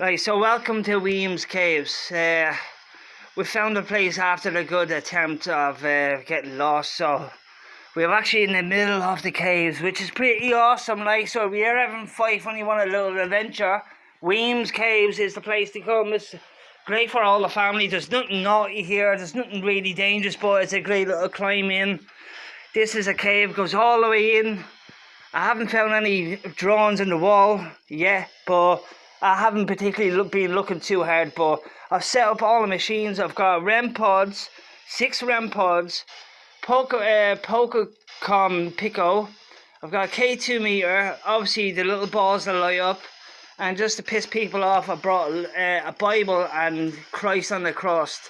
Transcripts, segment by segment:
Right, so welcome to Wemyss Caves. We found a place after a good attempt of getting lost, so we're actually in the middle of the caves, which is pretty awesome. Like, so if you're having Fife and you want a little adventure, Wemyss Caves is the place to come. It's great for all the family. There's nothing naughty here, there's nothing really dangerous, but it's a great little climb in. This is a cave, goes all the way in. I haven't found any drawings in the wall yet, but I haven't particularly been looking too hard. But I've set up all the machines. I've got REM pods, 6 REM pods, Pokécom Pico. I've got a K2 meter, obviously the little balls that light up. And just to piss people off, I brought a Bible and Christ on the cross.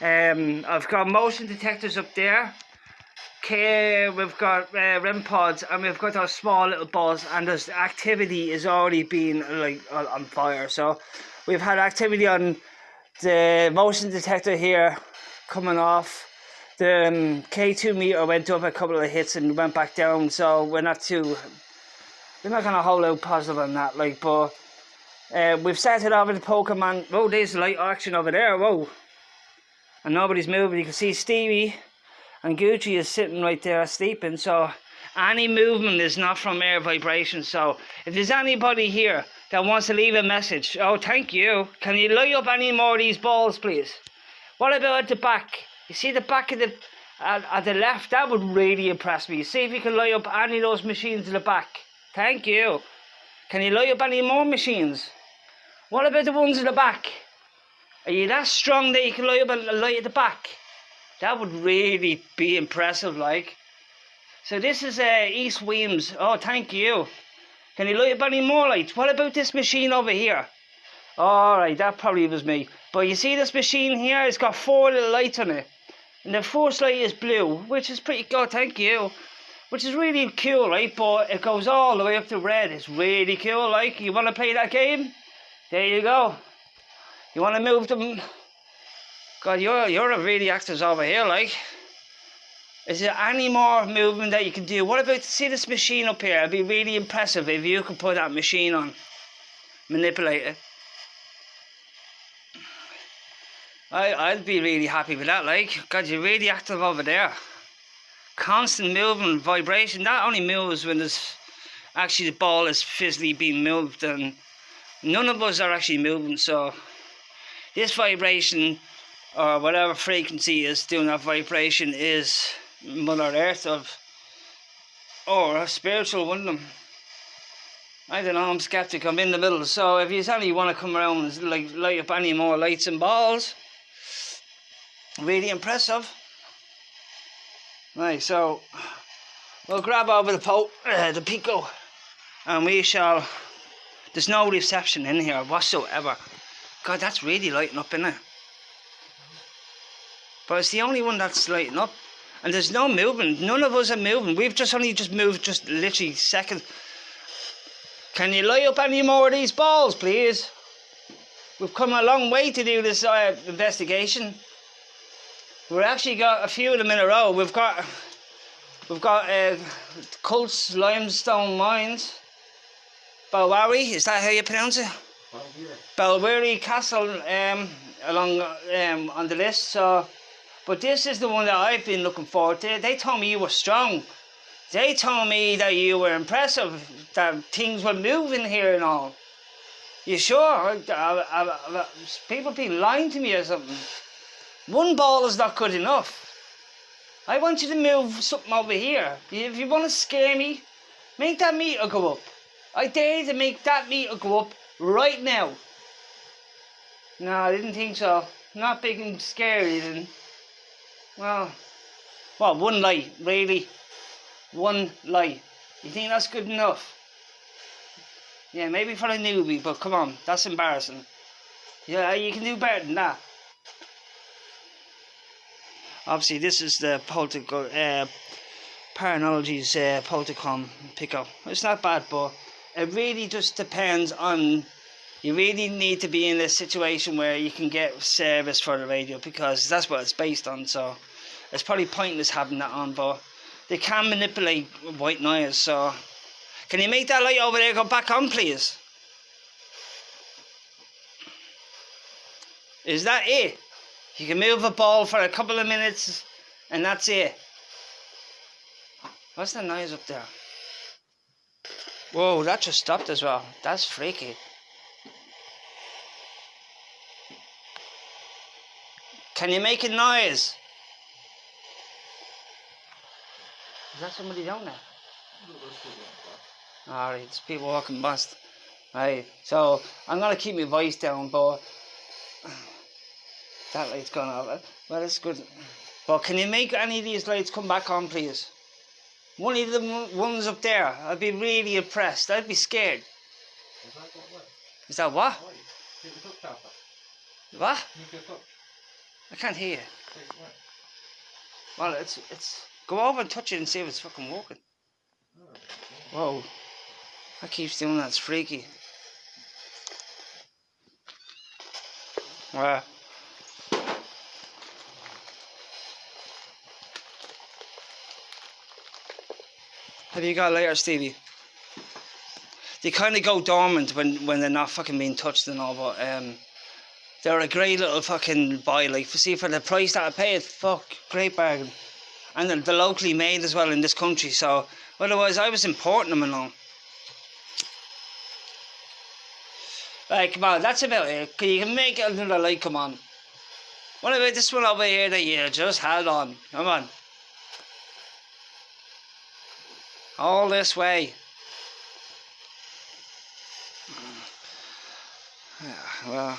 I've got motion detectors up there. Okay, we've got REM pods and we've got those small little balls, and there's activity is already been like on fire. So we've had activity on the motion detector here coming off. The K2 meter went up a couple of hits and went back down, so we're not gonna hold out positive on that, like. But we've started off with the Pokemon. Oh, there's light action over there. Whoa, and nobody's moving. You can see Stevie and Gucci is sitting right there sleeping, so any movement is not from air vibration. So if there's anybody here that wants to leave a message, oh, thank you. Can you light up any more of these balls, please? What about at the back? You see the back of the at the left? That would really impress me. See if you can light up any of those machines in the back. Thank you. Can you light up any more machines? What about the ones in the back? Are you that strong that you can light up a light at the back? That would really be impressive, like. So this is East Wemyss. Oh, thank you. Can you light up any more lights? What about this machine over here? Alright, that probably was me. But you see this machine here? It's got 4 little lights on it. And the first light is blue, which is pretty good, thank you. Which is really cool, right? But it goes all the way up to red. It's really cool, like. You want to play that game? There you go. You want to move them? God, you're a really active over here, like. Is there any more movement that you can do? What about, see this machine up here? It'd be really impressive if you could put that machine on. Manipulate it. I'd be really happy with that, like. God, you're really active over there. Constant movement, vibration. That only moves when there's actually the ball is physically being moved, and none of us are actually moving. So this vibration, or whatever frequency is doing that vibration, is Mother Earth or a spiritual one of them. I don't know, I'm skeptic, I'm in the middle. So if you only want to come around and like light up any more lights and balls, really impressive. Right, so we'll grab over the Pico, and we shall. There's no reception in here whatsoever. God, that's really lighting up, isn't it? But it's the only one that's lighting up, and there's no movement. None of us are moving. We've only moved just literally seconds. Can you light up any more of these balls, please? We've come a long way to do this investigation. We've actually got a few of them in a row. We've got Cults Limestone Mines, Balwari, is that how you pronounce it? Balwari Castle along on the list. So, but this is the one that I've been looking forward to. They told me you were strong. They told me that you were impressive, that things were moving here and all. You sure? People be lying to me or something. One ball is not good enough. I want you to move something over here. If you want to scare me, make that meter go up. I dare you to make that meter go up right now. No, I didn't think so. Not big and scary then. Well, one light, really? One light. You think that's good enough? Yeah, maybe for a newbie, but come on, that's embarrassing. Yeah, you can do better than that. Obviously, this is the Paranormal's Pokécom Pico. It's not bad, but it really just depends on. You really need to be in a situation where you can get service for the radio, because that's what it's based on. So it's probably pointless having that on, but they can manipulate white noise. So can you make that light over there go back on, please? Is that it? You can move a ball for a couple of minutes and that's it. What's the noise up there? Whoa, that just stopped as well. That's freaky. Can you make a noise? Is that somebody down there? Alright, there's people walking past. Right, so I'm gonna keep my voice down, but that light's gone out. Well, it's good. But can you make any of these lights come back on, please? One of the ones up there, I'd be really impressed. I'd be scared. Is that what? What? I can't hear you. Well, it's. Go over and touch it and see if it's fucking working. Whoa. That keeps doing that. It's freaky. Wow. Have you got a lighter, Stevie? They kind of go dormant when they're not fucking being touched and all, but they're a great little fucking buy. Like, see, for the price that I paid, fuck, great bargain. And they're locally made as well in this country, so otherwise I was importing them along. Right, come on, that's about it. You can make another light come on. What about this one over here that you just had on? Come on. All this way. Yeah, well.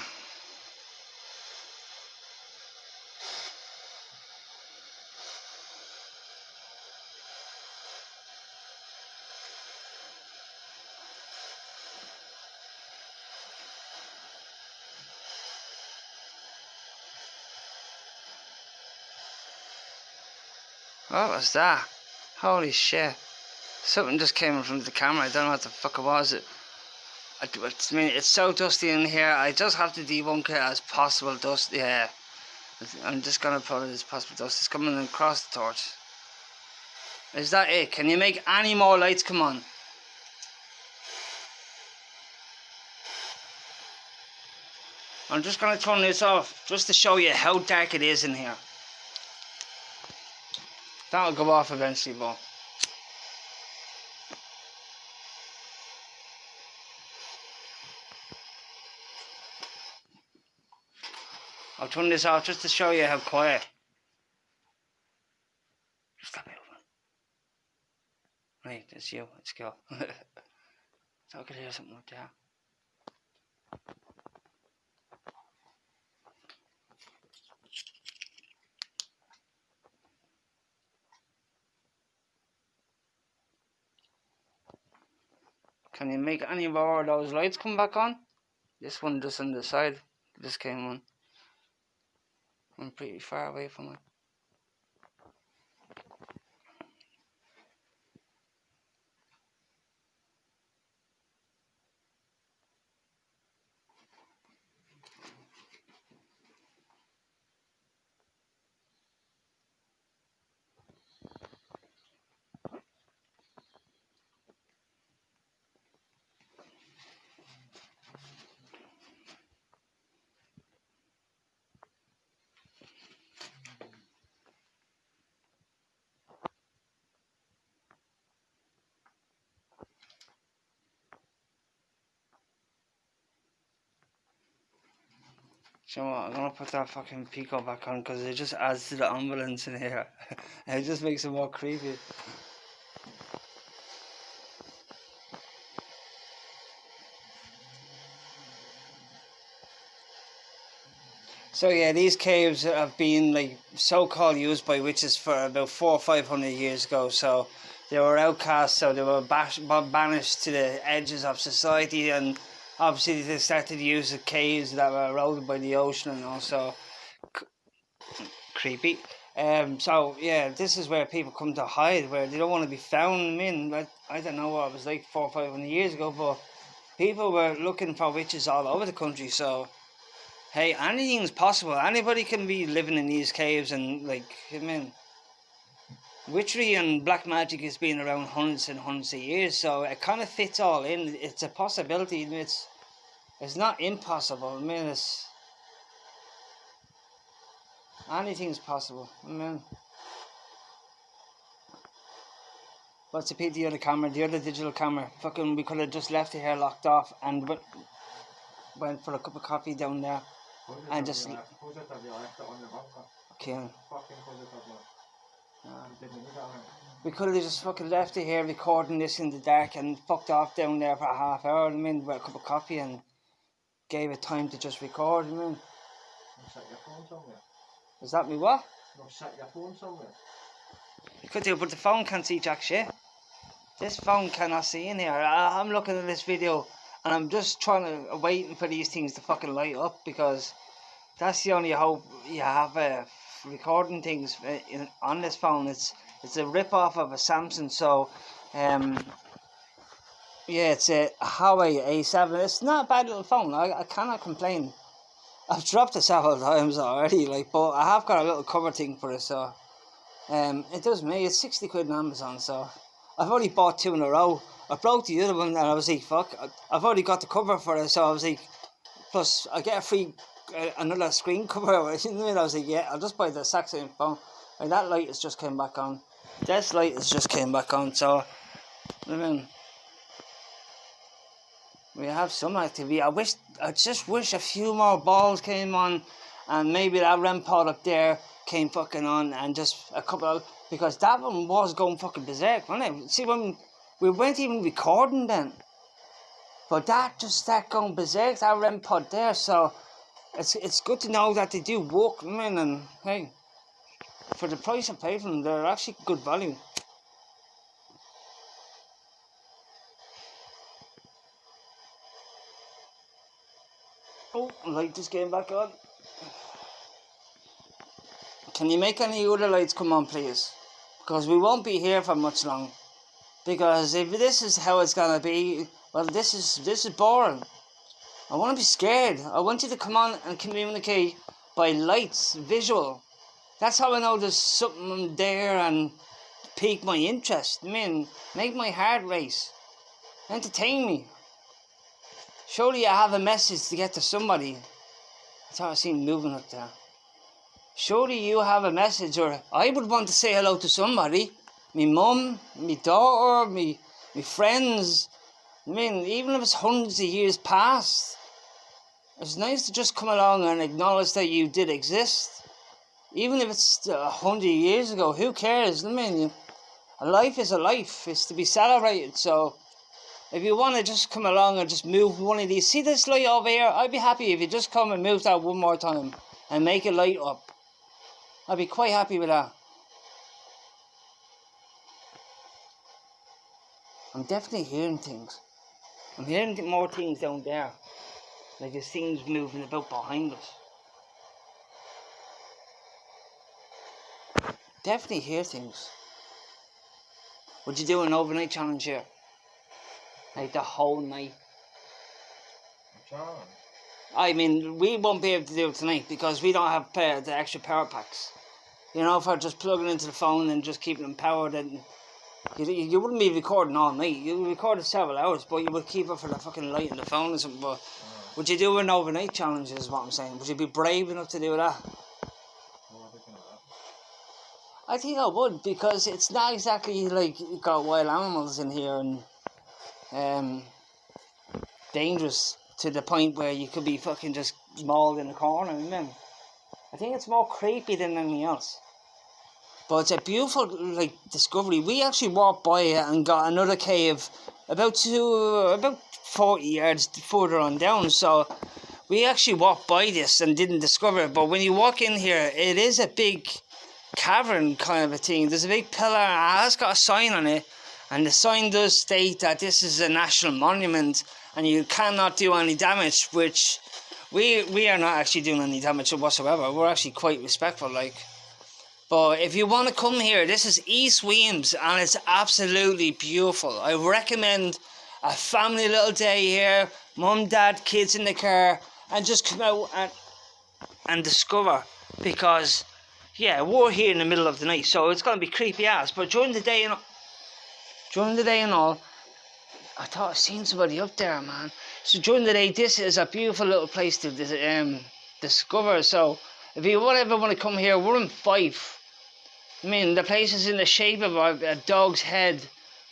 What was that? Holy shit. Something just came in front of the camera. I don't know what the fuck it was. I mean, it's so dusty in here. I just have to debunk it as possible dust. Yeah. I'm just going to put it as possible dust. It's coming across the torch. Is that it? Can you make any more lights come on? I'm just going to turn this off just to show you how dark it is in here. That'll go off eventually, but I'll turn this off just to show you how quiet. Stop moving. Right, it's you. Let's go. So I could hear something up there. Can you make any more of those lights come back on? This one just on the side just came on. I'm pretty far away from it. You know what, I'm gonna put that fucking Pico back on because it just adds to the ambulance in here. It just makes it more creepy. So yeah, these caves have been like so-called used by witches for about 400 or 500 years ago. So they were outcast, so they were banished to the edges of society, and obviously they started to use the caves that were eroded by the ocean and also creepy. So yeah, this is where people come to hide, where they don't want to be found. I mean, like, I don't know what it was like 400 or 500 years ago, but people were looking for witches all over the country. So hey, anything's possible. Anybody can be living in these caves, and like, I mean, witchery and black magic has been around hundreds and hundreds of years, so it kind of fits all in. It's a possibility. It's not impossible. I mean, Anything's possible. I mean, what's the other camera, the other digital camera? Fucking, we could have just left it here locked off and went for a cup of coffee down there and just. Okay. We could have just fucking left it here recording this in the dark and fucked off down there for a half hour, I mean, with a cup of coffee and gave it time to just record, I mean. Set your phone somewhere. Is that me what? No, set your phone somewhere. You could do, but the phone can't see jack shit. This phone cannot see in here. I'm looking at this video and I'm just waiting for these things to fucking light up, because that's the only hope you have recording things on this phone. It's a rip-off of a Samsung, so yeah, it's a Huawei A7. It's not a bad little phone. I cannot complain. I've dropped it several times already, like, but I have got a little cover thing for it, so it does me. It's 60 quid on Amazon, so I've only bought 2 in a row. I broke the other one and I was like, fuck, I've already got the cover for it, so I was like, plus I get a free another screen cover. You know what I mean? I was like, yeah, I'll just buy the exact same phone. Like, that light has just came back on. This light has just came back on, so I mean, we have some activity. I just wish a few more balls came on, and maybe that REM pod up there came fucking on, and just a couple of, because that one was going fucking berserk, wasn't it? See, when we weren't even recording then, but that just started going berserk, that REM pod there, so it's good to know that they do work, I mean, and hey, for the price I pay for them, they're actually good value. Oh, light just came back on. Can you make any other lights come on, please? Because we won't be here for much long. Because if this is how it's gonna be, well, this is boring. I want to be scared. I want you to come on and communicate by lights, visual. That's how I know there's something there and pique my interest. I mean, make my heart race. Entertain me. Surely I have a message to get to somebody. That's how I seen moving up there. Surely you have a message, or I would want to say hello to somebody. Me mum, me daughter, me friends. I mean, even if it's hundreds of years past, it's nice to just come along and acknowledge that you did exist. Even if it's 100 years ago, who cares? I mean, a life is a life. It's to be celebrated, so if you want to just come along and just move one of these, see this light over here? I'd be happy if you just come and move that one more time and make it light up. I'd be quite happy with that. I'm definitely hearing things. I'm hearing more things down there. Like there's things moving about behind us. Definitely hear things. Would you do an overnight challenge here? Like the whole night? Challenge? I mean, we won't be able to do it tonight because we don't have the extra power packs. You know, if I just plug it into the phone and just keep them powered, and you wouldn't be recording all night. You would record it several hours, but you would keep it for the fucking light in the phone or something. But would you do an overnight challenge is what I'm saying? Would you be brave enough to do that? I think I would, because it's not exactly like you've got wild animals in here and dangerous to the point where you could be fucking just mauled in a corner. I think it's more creepy than anything else. But it's a beautiful discovery. We actually walked by it and got another cave about 40 yards further on down. So we actually walked by this and didn't discover it. But when you walk in here, it is a big cavern kind of a thing. There's a big pillar and it has got a sign on it, and the sign does state that this is a national monument and you cannot do any damage, which we are not actually doing any damage whatsoever. We're actually quite respectful, like. But if you want to come here, this is East Wemyss and it's absolutely beautiful. I recommend a family little day here, mum, dad, kids in the car, and just come out and discover, because yeah, we're here in the middle of the night, so it's going to be creepy ass. But during the day and all, I thought I seen somebody up there, man. So during the day, this is a beautiful little place to discover. So if you ever want to come here, we're in Fife. I mean, the place is in the shape of a dog's head.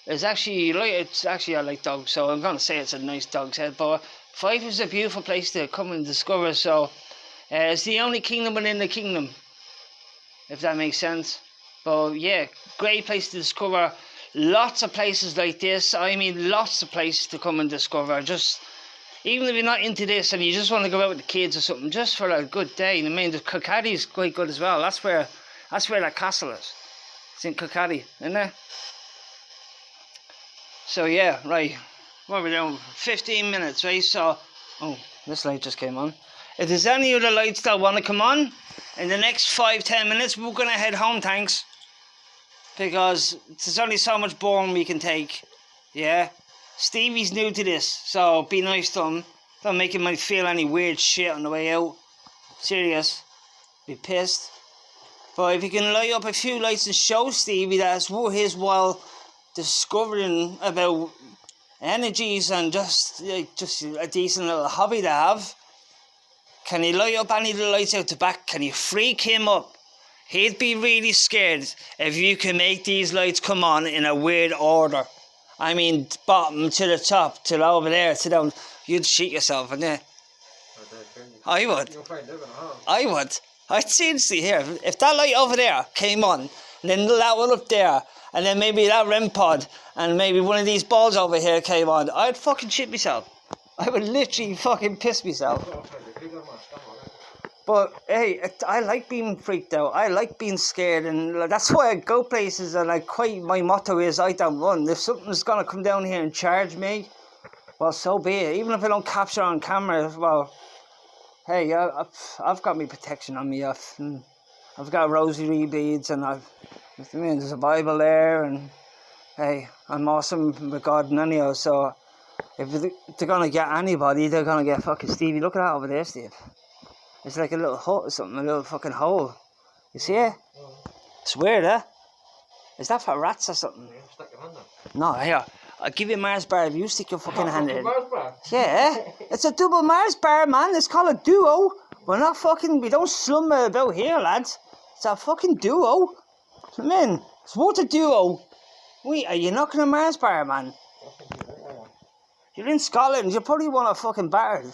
It's actually I like dogs, so I'm gonna say it's a nice dog's head. But Fife is a beautiful place to come and discover. So it's the only kingdom within the kingdom, if that makes sense. But yeah, great place to discover. Lots of places like this. I mean, lots of places to come and discover. Just even if you're not into this and you just want to go out with the kids or something, just for a good day. I mean, the Kirkcaldy is quite good as well. That's where that castle is. It's in Kirkcaldy, isn't it? So yeah, right. What are we doing? 15 minutes, right? So, oh, this light just came on. If there's any other lights that want to come on in the next 5-10 minutes, we're gonna head home, thanks. Because there's only so much boring we can take. Yeah. Stevie's new to this, so be nice to him. Don't make him feel any weird shit on the way out. Serious. Be pissed. But if you can light up a few lights and show Stevie that it's worth his while discovering about energies and just a decent little hobby to have. Can you light up any of the lights out the back? Can you freak him up? He'd be really scared if you can make these lights come on in a weird order. I mean, bottom to the top, to over there, to down. You'd shit yourself, wouldn't you? I would. I would. I'd seriously here. If that light over there came on, and then that one up there, and then maybe that REM pod, and maybe one of these balls over here came on, I'd fucking shit myself. I would literally fucking piss myself. But hey, I like being freaked out. I like being scared, and that's why I go places. And my motto is I don't run. If something's gonna come down here and charge me, well, so be it. Even if I don't capture on camera, well, hey, I've got my protection on me. I've got rosary beads, and there's a Bible there, and hey, I'm awesome with God and anyhow. So if they're gonna get anybody, they're gonna get fucking Stevie. Look at that over there, Steve. It's like a little hut or something, a little fucking hole. You see it? It's weird, eh? Is that for rats or something? Stick your hand in. No, here. I'll give you a Mars bar if you stick your fucking hand in. Mars bar? Yeah, it's a double Mars bar, man. It's called a duo. We don't slumber about here, lads. It's a fucking duo. Come in. It's what a duo. Wait, are you knocking a Mars bar, man? You're in Scotland. You probably want a fucking battered.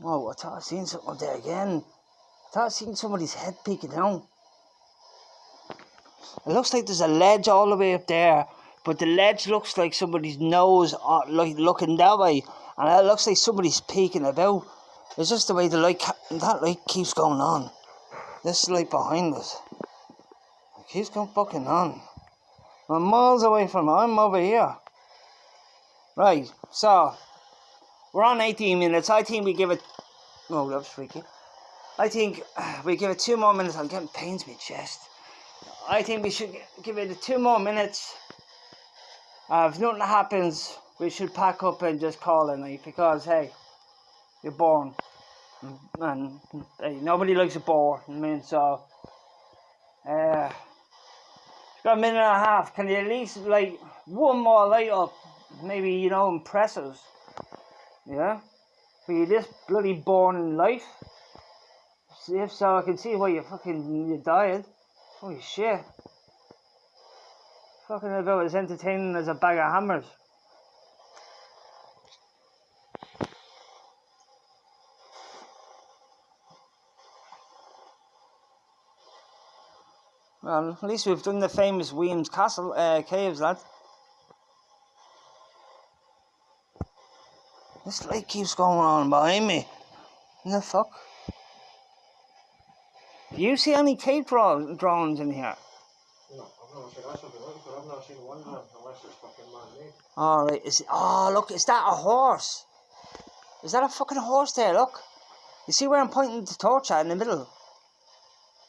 Oh, I thought I seen something up there again. I thought I seen somebody's head peeking down. It looks like there's a ledge all the way up there, but the ledge looks like somebody's nose, like looking that way, and it looks like somebody's peeking about. It's just the way that light keeps going on. This light behind us, it keeps going fucking on. I'm miles away from it. I'm over here. Right, so we're on 18 minutes. I think we give it. Oh, that was freaky. I think we give it 2 more minutes. I'm getting pains in my chest. I think we should give it 2 more minutes. If nothing happens, we should pack up and just call it a night, because hey, you're born, and hey, nobody likes a bore. I mean, so got a minute and a half. Can you at least like one more light up? Maybe, impress us. Yeah? Were you this bloody born in life? If so, I can see why you died. Holy shit. Fucking about as entertaining as a bag of hammers. Well, at least we've done the famous Wemyss Castle, caves, lad. This light keeps going on behind me. What the fuck? Do you see any cave drawings in here? No, I've never seen that's what I've been looking for. I've never seen one unless it's fucking man-made. Alright, oh look, is that a horse? Is that a fucking horse there, look? You see where I'm pointing the torch at in the middle?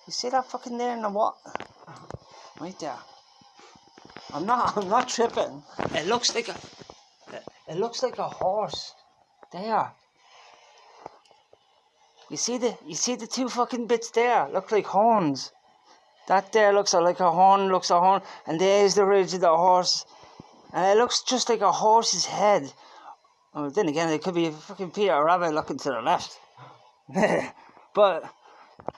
You see that fucking there in the what? Right there. I'm not tripping. It looks like a horse. There. You see the 2 fucking bits there? Look like horns. That there looks like a horn, and there's the ridge of the horse. And it looks just like a horse's head. Oh, then again, it could be a fucking Peter Rabbit looking to the left. But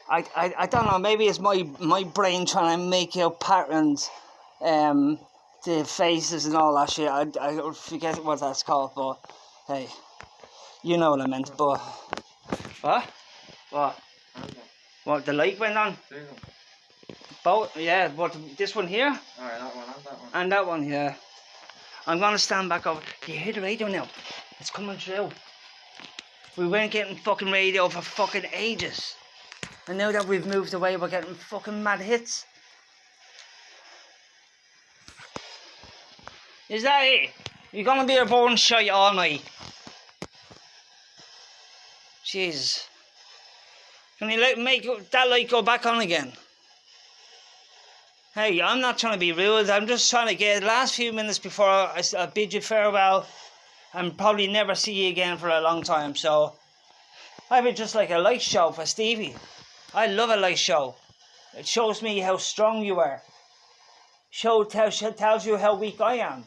I don't know, maybe it's my brain trying to make out patterns, the faces and all that shit. I forget what that's called, but hey, you know what I meant. But what? What? What? The light went on? Both? Yeah. What? This one here? Alright, that one and that one. And that one, yeah. I'm gonna stand back over. Do you hear the radio now? It's coming through. We weren't getting fucking radio for fucking ages. And now that we've moved away, we're getting fucking mad hits. Is that it? You're gonna be a born shite all night. Jesus. Can you make that light go back on again? Hey, I'm not trying to be rude. I'm just trying to get the last few minutes before I bid you farewell and probably never see you again for a long time. So, I would just like a light show for Stevie. I love a light show. It shows me how strong you are. Tells you how weak I am.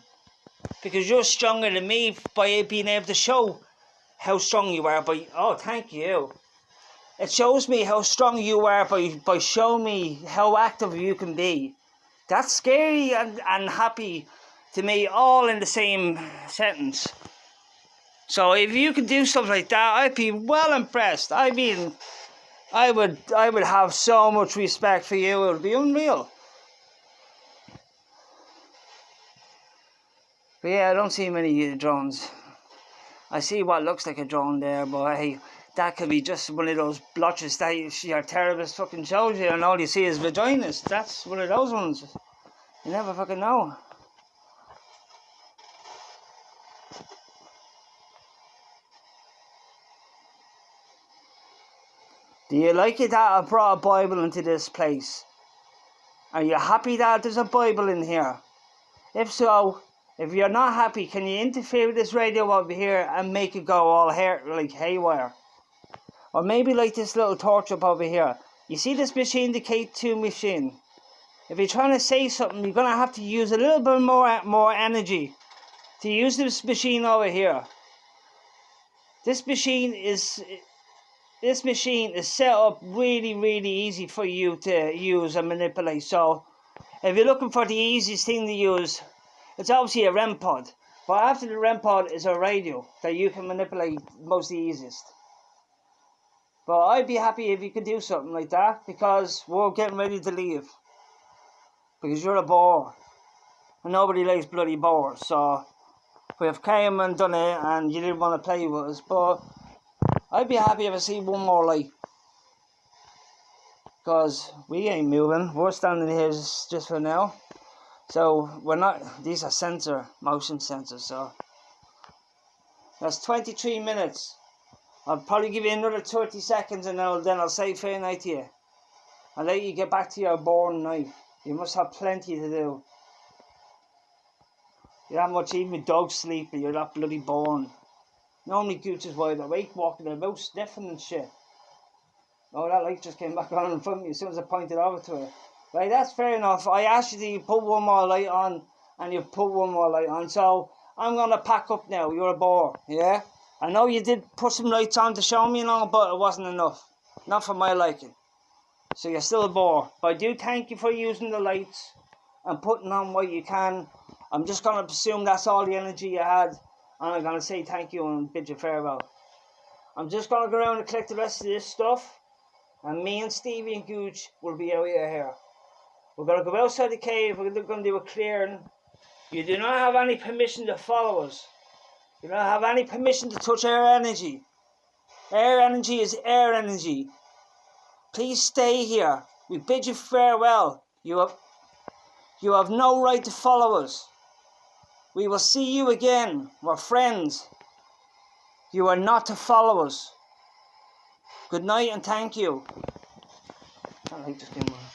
Because you're stronger than me by being able to show how strong you are. Oh, thank you. It shows me how strong you are by showing me how active you can be. That's scary and happy to me, all in the same sentence. So if you could do stuff like that, I'd be well impressed. I mean, I would have so much respect for you. It would be unreal. But yeah, I don't see many drones. I see what looks like a drone there, but hey, that could be just one of those blotches that your therapist fucking shows you and all you see is vaginas. That's one of those ones. You never fucking know. Do you like it that I brought a Bible into this place? Are you happy that there's a Bible in here? If so, if you're not happy, can you interfere with this radio over here and make it go all haywire? Or maybe like this little torch up over here. You see this machine, the K2 machine? If you're trying to say something, you're going to have to use a little bit more energy to use this machine over here. This machine is set up really, really easy for you to use and manipulate. So if you're looking for the easiest thing to use, it's obviously a REM pod. But after the REM pod is a radio that you can manipulate most the easiest. But I'd be happy if you could do something like that, because we're getting ready to leave. Because you're a bore. And nobody likes bloody bores. So we've came and done it and you didn't want to play with us. But I'd be happy if I see one more light. Because we ain't moving. We're standing here just for now. So we're not, these are motion sensors. So that's 23 minutes. I'll probably give you another 30 seconds and then I'll say fair night to you. I'll let you get back to your boring night. You must have plenty to do. You're that much, even with dogs sleeping, you're that bloody boring. Normally Gooch is wide awake, walking about, sniffing and shit. Oh, that light just came back on in front of me as soon as I pointed over to it. Right, that's fair enough. I asked you to put one more light on, and you've put one more light on. So, I'm going to pack up now. You're a bore, yeah? I know you did put some lights on to show me and all, but it wasn't enough. Not for my liking. So you're still a bore. But I do thank you for using the lights and putting on what you can. I'm just going to presume that's all the energy you had. And I'm going to say thank you and bid you farewell. I'm just going to go around and collect the rest of this stuff. And me and Stevie and Gooch will be out here. We're going to go outside the cave. We're going to do a clearing. You do not have any permission to follow us. You don't have any permission to touch our energy. Our energy is air energy. Please stay here. We bid you farewell. You have no right to follow us. We will see you again. We're friends. You are not to follow us. Good night and thank you. That light just came on.